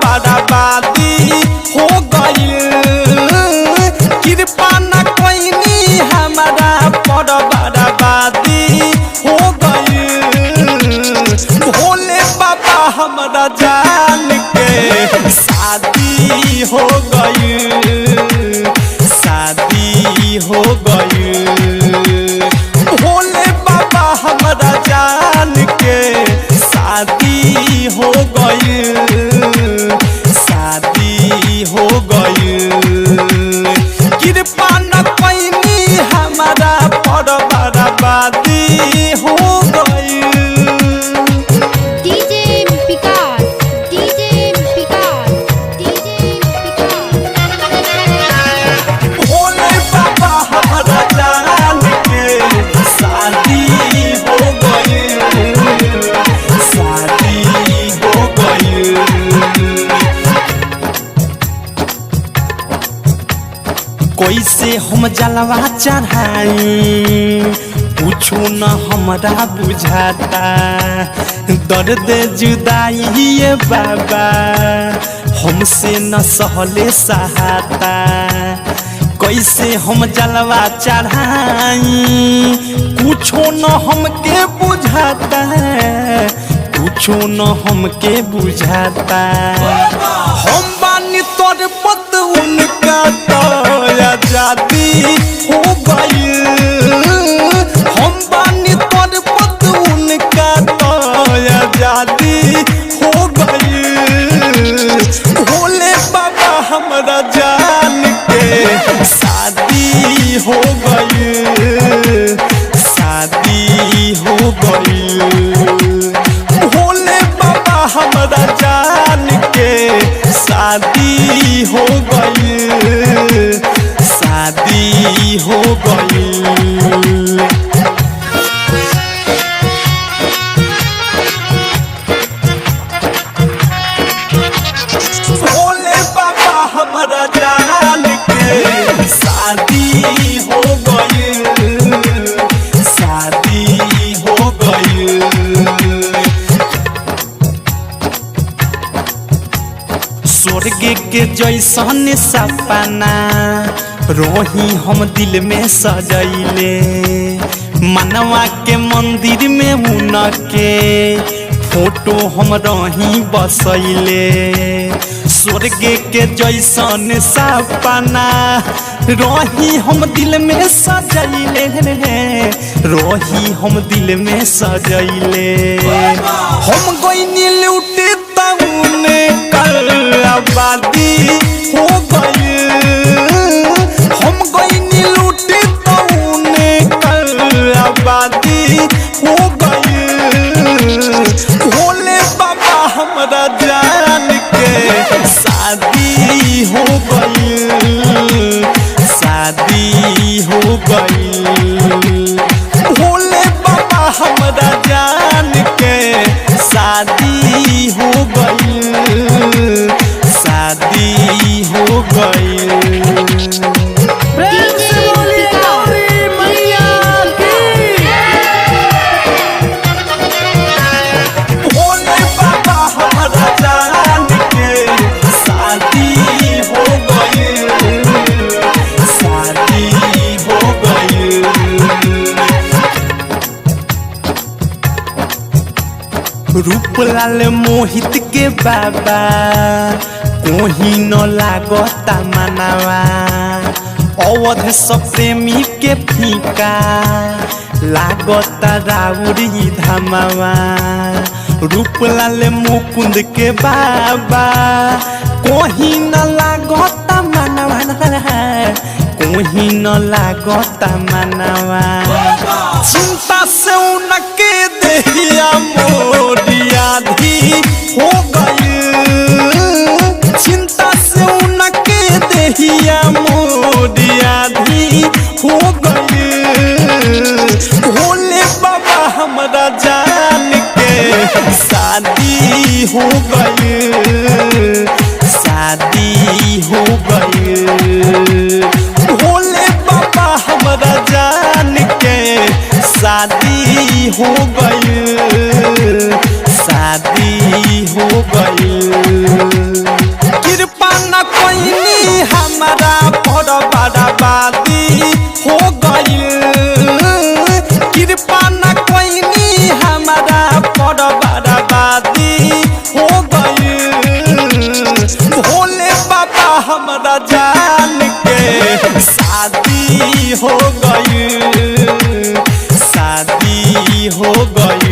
बर्बादी हो गई। कृपा न कोई हमारा पर बर्बादी हो गई। भोले बाबा हमारा जान के शादी हो गई, शादी हो गई। भोले बाबा हमारा जान के शादी हो गई, शादी हो गई। कृपा न पैनी हमारा पर बर्बादी हो गई। भोले बाबा हमारा जान के शादी हो गई, शादी हो गई। कैसे हम जलवा चढ़ाई पूछू न हमरा बुझाता। दर्द जुदाई ये बाबा हमसे न सहले सहाता। कैसे हम जलवा चढ़ाई कुछो न हमके बुझाता, कुछो न हमके बुझाता। हम बानी तोर पत उनका तो आजादी हो गई। हम बानी तोर पत उनका तो आजादी हो गई। भोले बाबा हमारा जान के शादी हो गई, शादी हो गई। भोले बाबा हमारा जान के शादी हो गई, शादी हो गई। भोले बाबा हमारा जान के शादी हो गई, शादी हो गई। स्वर्ग के जैसन सपना रोही हम दिल में सजैले। मनवा के मंदिर में उनके फोटो हम रही बसैले। स्वर्ग के जैसन सपना रोही हम दिल में सजैले, रोही हम दिल में सजैले। हम गईनी लूटे तउन कल आबादी हो गई। हम गईनी लूटे तउन कल आबादी हो गई। भोले बाबा हमारा जान के शादी हो गई, शादी हो गई। भोले बाबा हमारा जान के शादी हो गई, शादी हो गई। रूपलाल मोहित के बाबा कोही न लागता मनावा। अवध सब प्रेमी के फीका लागता राउरी धमावा। रूपलाल मुकुंद के बाबा कोही न लागता मनावा, कोही न लागता मनावा। चिंता से उनके देहिया मोरिया धी हो गई। चिंता से उनके देहिया मोरिया धी हो गई। भोले बाबा हमारा जान के शादी हो गई, शादी हो गई। भोले बाबा हमारा जान के शादी हो गई, शादी हो गई। गई, शादी हो गई।